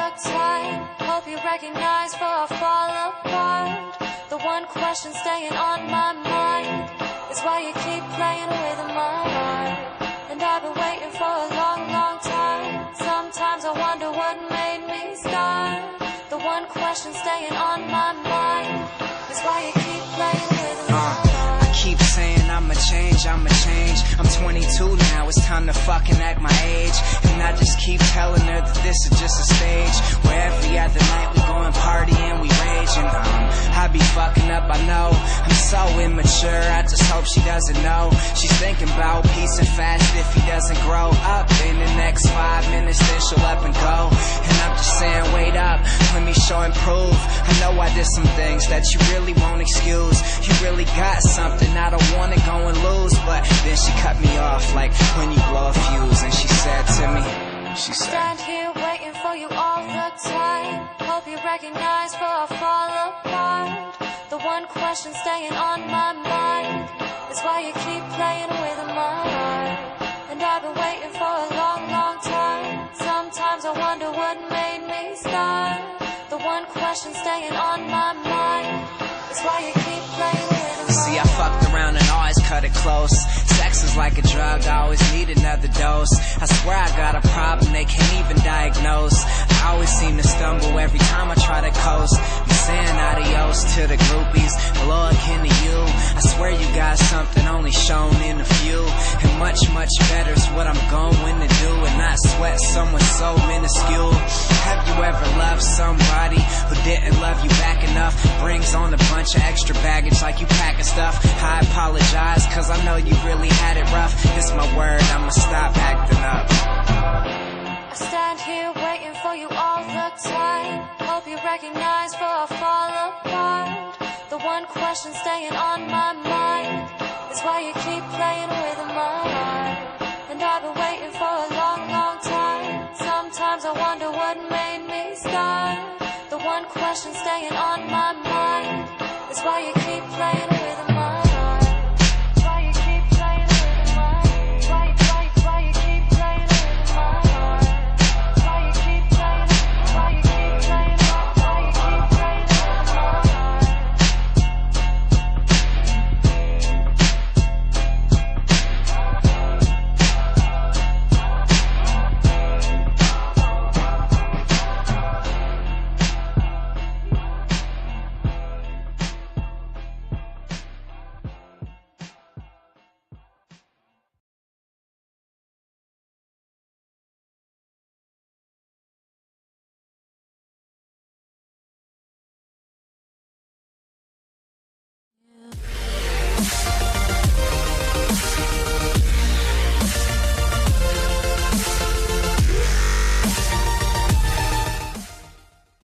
the time. Hope you recognize before I fall apart. The one question staying on my mind is why you keep playing with my heart. And I've been waiting for a long, long time. Sometimes I wonder what made me start. The one question staying on my mind is why you keep playing with my heart. I keep saying I'ma change. I'm 22 now, it's time to fucking act my age. And I just keep telling her that this is just a stage, where every other night we go and party and we rage. And I be fucking up, I know. I'm so immature, I just hope she doesn't know. She's thinking about peace and fast if he doesn't grow up. In the next 5 minutes then she'll up and go. And I'm just saying wait up, let me show and prove. I know I did some things that you really won't excuse. You really got something, I don't wanna go and lose. But then she cut me off like when you blow a fuse. And she said to me, she said, stand here waiting for you all the time. Hope you recognize before I fall apart. The one question staying on my mind is why you keep playing with my heart. And I've been waiting for a long, long time. Sometimes I wonder what made me start. The one question staying on my mind is why you keep playing with my heart. See, I fucked around and always cut it close. Sex is like a drug, I always need another dose. I swear I got a problem they can't even diagnose. I always seem to stumble every time I try to coast. I'm saying adios to the groupies, hello again to you. I swear you got something only shown in a few. And much, much better is what I'm going to do, and not sweat someone so minuscule. Have you ever loved somebody who didn't love you back enough? Brings on a bunch of extra baggage like you packing stuff. I apologize cause I know you really had it rough. It's my word, I'ma stop acting up. I stand here waiting for you all the time. Hope you recognize before I fall apart. The one question staying on my mind is why you keep playing with my heart. And I've been waiting for a long, long time. Sometimes I wonder what made me start. The one question staying on my mind